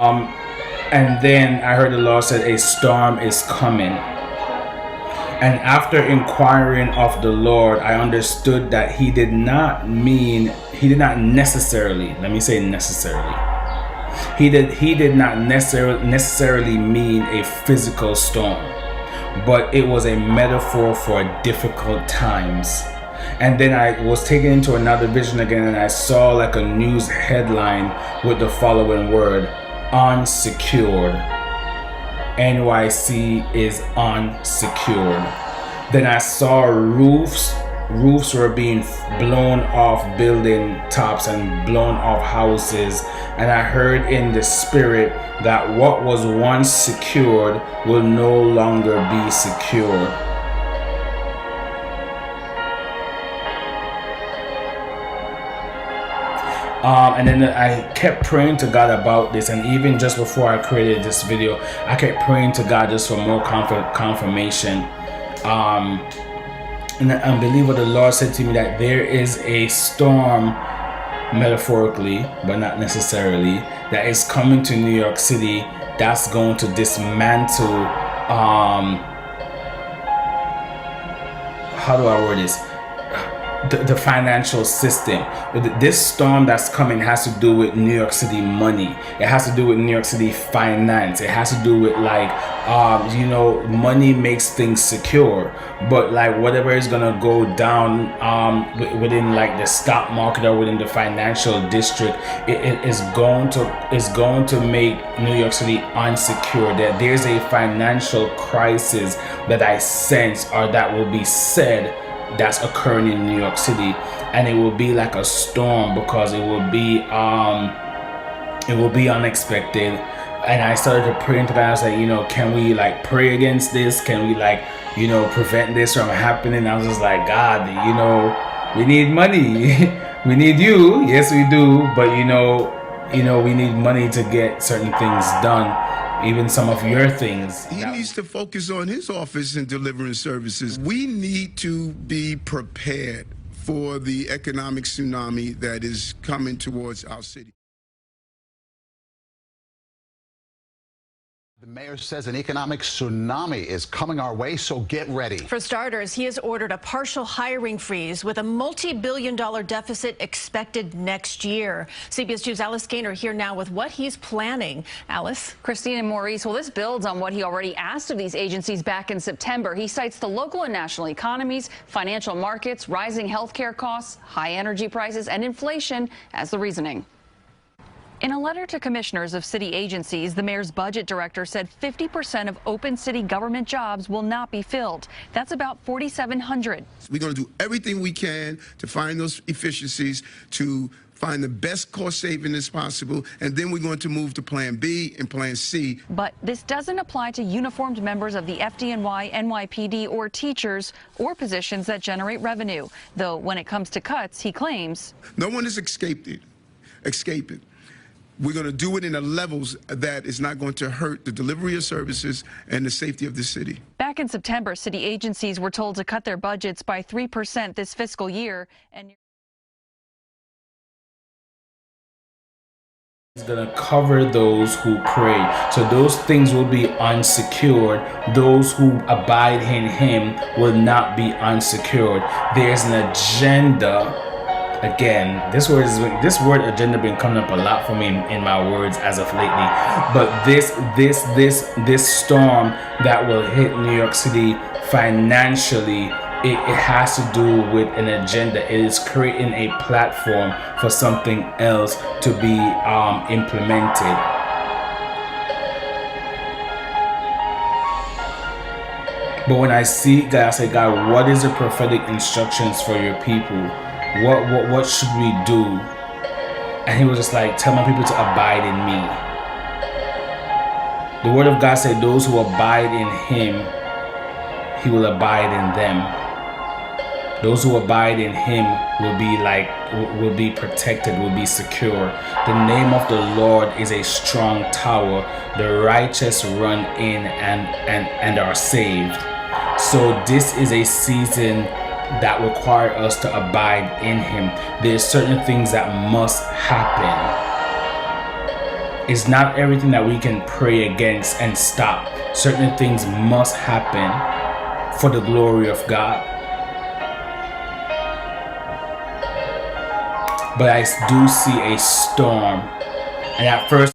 And then I heard the Lord said a storm is coming. And after inquiring of the Lord, I understood that he did not necessarily, let me say necessarily. He did not necessarily mean a physical storm, but it was a metaphor for difficult times. And then I was taken into another vision again, and I saw like a news headline with the following word: unsecured. NYC is unsecured. Then I saw roofs were being blown off building tops and blown off houses, and I heard in the spirit that what was once secured will no longer be secured. And then I kept praying to God about this, and even just before I created this video, I kept praying to God just for more confirmation. And I believe what the Lord said to me, that there is a storm, metaphorically, but not necessarily, that is coming to New York City that's going to dismantle, how do I word this? The financial system. This storm that's coming has to do with New York City money. It has to do with New York City finance. It has to do with like, money makes things secure, but like whatever is gonna go down within like the stock market or within the financial district, it is going to make New York City unsecure. That there's a financial crisis that I sense, or that will be said, that's occurring in New York City, and it will be like a storm because it will be unexpected. And I started to pray into God. I was like, can we like pray against this? Can we like, prevent this from happening? I was just like, God, we need money. We need you. Yes, we do. But we need money to get certain things done. Even some of your things. He needs to focus on his office and delivering services. We need to be prepared for the economic tsunami that is coming towards our city. The mayor says an economic tsunami is coming our way, so get ready. For starters, he has ordered a partial hiring freeze with a multi-billion-dollar deficit expected next year. CBS 2's Alice Gaynor here now with what he's planning. Alice? Christine and Maurice, well, this builds on what he already asked of these agencies back in September. He cites the local and national economies, financial markets, rising healthcare costs, high energy prices, and inflation as the reasoning. In a letter to commissioners of city agencies, the mayor's budget director said 50% of open city government jobs will not be filled. That's about 4,700. We're going to do everything we can to find those efficiencies, to find the best cost saving as possible, and then we're going to move to Plan B and Plan C. But this doesn't apply to uniformed members of the FDNY, NYPD, or teachers, or positions that generate revenue. Though when it comes to cuts, he claims no one has escaped it. We're going to do it in the levels that is not going to hurt the delivery of services and the safety of the city. Back in September, city agencies were told to cut their budgets by 3% this fiscal year. And He's going to cover those who pray. So those things will be unsecured. Those who abide in him will not be unsecured. There's an agenda. Again, this word agenda been coming up a lot for me in my words as of lately. But this storm that will hit New York City financially, it has to do with an agenda. It is creating a platform for something else to be implemented. But when I see God, I say, God, what is the prophetic instructions for your people? What should we do? And he was just like, tell my people to abide in me. The word of God said, those who abide in him, he will abide in them. Those who abide in him will be protected, will be secure. The name of the Lord is a strong tower. The righteous run in and are saved. So this is a season that require us to abide in him. There's certain things that must happen. It's not everything that we can pray against and stop. Certain things must happen for the glory of God. But I do see a storm, and at first